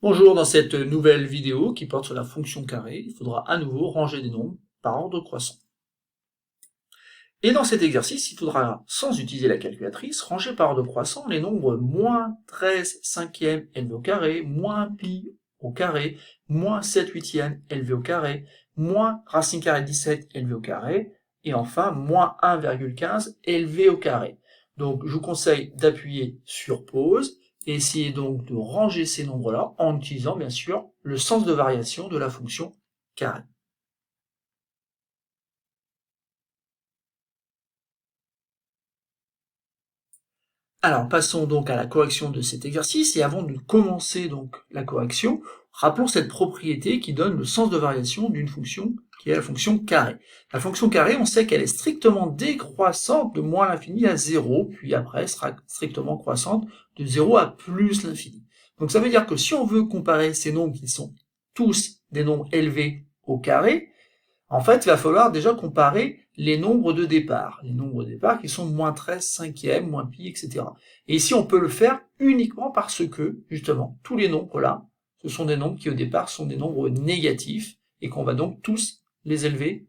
Bonjour, dans cette nouvelle vidéo qui porte sur la fonction carré, il faudra à nouveau ranger des nombres par ordre croissant. Et dans cet exercice, il faudra, sans utiliser la calculatrice, ranger par ordre croissant les nombres moins 13 cinquième élevé au carré, moins pi au carré, moins 7 huitième élevé au carré, moins racine carrée de 17 élevé au carré, et enfin moins 1,15 élevé au carré. Donc je vous conseille d'appuyer sur pause, et essayer donc de ranger ces nombres-là en utilisant bien sûr le sens de variation de la fonction carré. Alors passons donc à la correction de cet exercice, et avant de commencer donc la correction, rappelons cette propriété qui donne le sens de variation d'une fonction qui est la fonction carré. La fonction carré, on sait qu'elle est strictement décroissante de moins l'infini à 0, puis après sera strictement croissante de 0 à plus l'infini. Donc ça veut dire que si on veut comparer ces nombres qui sont tous des nombres élevés au carré, en fait, il va falloir déjà comparer les nombres de départ. Les nombres de départ qui sont moins 13 cinquième, moins pi, etc. Et ici, on peut le faire uniquement parce que, justement, tous les nombres-là, ce sont des nombres qui, au départ, sont des nombres négatifs, et qu'on va donc tous les élever.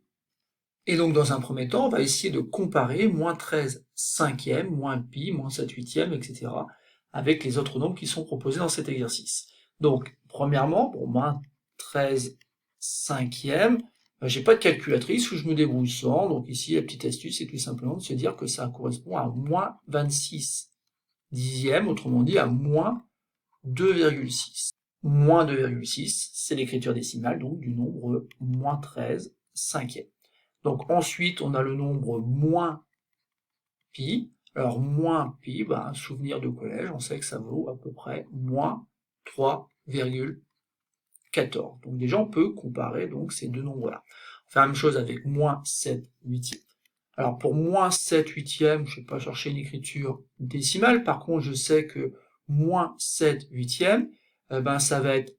Et donc, dans un premier temps, on va essayer de comparer moins 13 cinquième, moins pi, moins 7 huitième, etc. avec les autres nombres qui sont proposés dans cet exercice. Donc, premièrement, pour moins 13 cinquième, j'ai pas de calculatrice où je me débrouille sans, donc ici la petite astuce c'est tout simplement de se dire que ça correspond à moins 26 dixièmes, autrement dit à moins 2,6. Moins 2,6, c'est l'écriture décimale donc du nombre moins 13 cinquième. Donc ensuite on a le nombre moins pi. Alors moins pi, un souvenir de collège, on sait que ça vaut à peu près moins 3,14. Donc déjà on peut comparer donc ces deux nombres-là. On fait la même chose avec moins 7 huitième. Alors pour moins 7 huitième, je ne vais pas chercher une écriture décimale, par contre je sais que moins 7 huitième, ça va être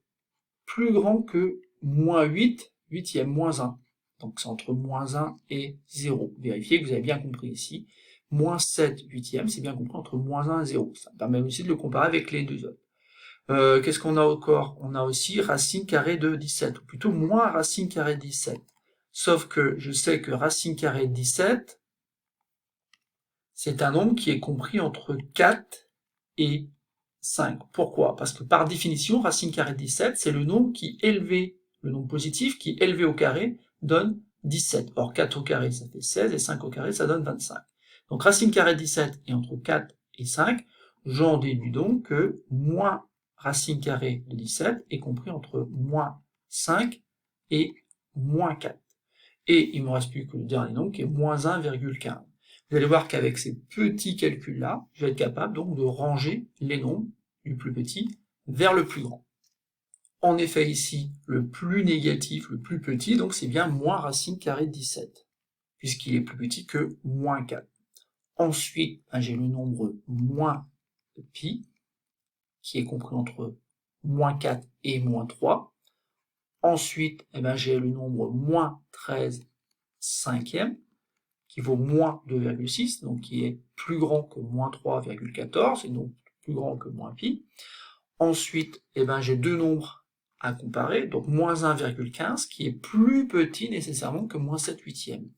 plus grand que moins 8 huitième, moins 1. Donc c'est entre moins 1 et 0. Vérifiez que vous avez bien compris ici. Moins 7 huitième, c'est bien compris entre moins 1 et 0. Ça permet aussi de le comparer avec les deux autres. Qu'est-ce qu'on a encore? On a aussi racine carrée de 17, ou plutôt moins racine carrée de 17. Sauf que je sais que racine carrée de 17, c'est un nombre qui est compris entre 4 et 5. Pourquoi? Parce que par définition, racine carrée de 17, c'est le nombre qui élevé, le nombre positif qui élevé au carré donne 17. Or 4 au carré ça fait 16 et 5 au carré ça donne 25. Donc racine carrée de 17 est entre 4 et 5, j'en déduis donc que moins racine carrée de 17 est compris entre moins 5 et moins 4. Et il ne me reste plus que le dernier nombre qui est moins 1,15. Vous allez voir qu'avec ces petits calculs-là, je vais être capable donc de ranger les nombres du plus petit vers le plus grand. En effet, ici, le plus négatif, le plus petit, donc c'est bien moins racine carrée de 17, puisqu'il est plus petit que moins 4. Ensuite, j'ai le nombre moins pi, qui est compris entre moins 4 et moins 3. Ensuite, j'ai le nombre moins 13 cinquième, qui vaut moins 2,6, donc qui est plus grand que moins 3,14, et donc plus grand que moins pi. Ensuite, j'ai deux nombres à comparer, donc moins 1,15, qui est plus petit nécessairement que moins 7 huitième.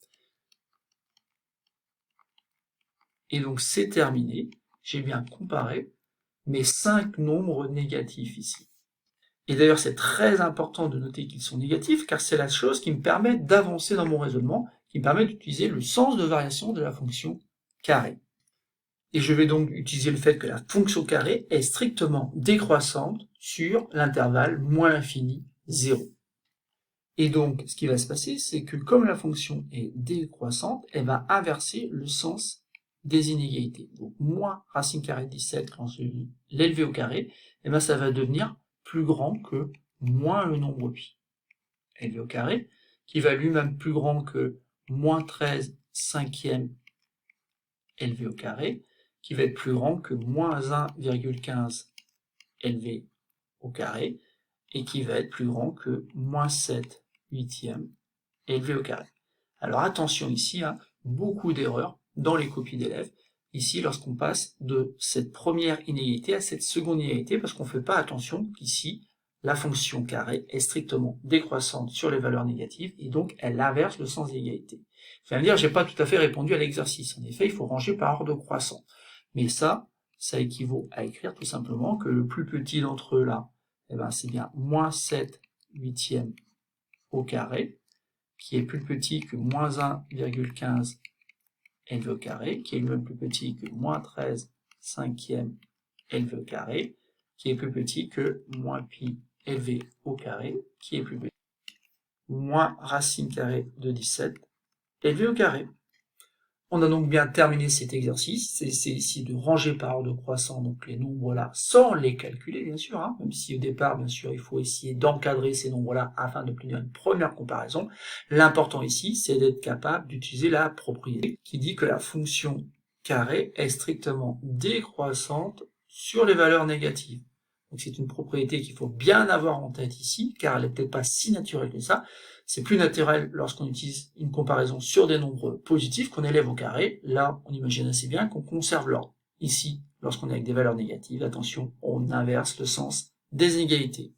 Et donc c'est terminé, j'ai bien comparé mes 5 nombres négatifs ici. Et d'ailleurs, c'est très important de noter qu'ils sont négatifs, car c'est la chose qui me permet d'avancer dans mon raisonnement, qui me permet d'utiliser le sens de variation de la fonction carré. Et je vais donc utiliser le fait que la fonction carré est strictement décroissante sur l'intervalle moins l'infini 0. Et donc, ce qui va se passer, c'est que comme la fonction est décroissante, elle va inverser le sens des inégalités. Donc, moins racine carrée de 17, quand je l'élever au carré, ça va devenir plus grand que moins le nombre pi élevé au carré, qui va lui-même plus grand que moins 13 cinquième élevé au carré, qui va être plus grand que moins 1,15 élevé au carré, et qui va être plus grand que moins 7 huitième élevé au carré. Alors attention ici, beaucoup d'erreurs dans les copies d'élèves, ici lorsqu'on passe de cette première inégalité à cette seconde inégalité, parce qu'on ne fait pas attention qu'ici, la fonction carré est strictement décroissante sur les valeurs négatives, et donc elle inverse le sens d'égalité. Vous allez me dire, j'ai pas tout à fait répondu à l'exercice. En effet, il faut ranger par ordre croissant. Mais ça équivaut à écrire tout simplement que le plus petit d'entre eux là, eh ben, c'est bien moins 7 huitièmes au carré, qui est plus petit que moins 1,15 élevé au carré, qui est lui-même plus petit que moins 13 cinquièmes élevé au carré, qui est plus petit que moins pi élevé au carré, qui est plus petit que moins racine carrée de 17 élevé au carré. On a donc bien terminé cet exercice, c'est ici de ranger par ordre croissant donc les nombres là sans les calculer bien sûr, hein, même si au départ bien sûr il faut essayer d'encadrer ces nombres là afin d'obtenir une première comparaison. L'important ici c'est d'être capable d'utiliser la propriété qui dit que la fonction carré est strictement décroissante sur les valeurs négatives. Donc c'est une propriété qu'il faut bien avoir en tête ici, car elle n'est peut-être pas si naturelle que ça. C'est plus naturel lorsqu'on utilise une comparaison sur des nombres positifs qu'on élève au carré. Là, on imagine assez bien qu'on conserve l'ordre. Ici, lorsqu'on est avec des valeurs négatives, attention, on inverse le sens des inégalités.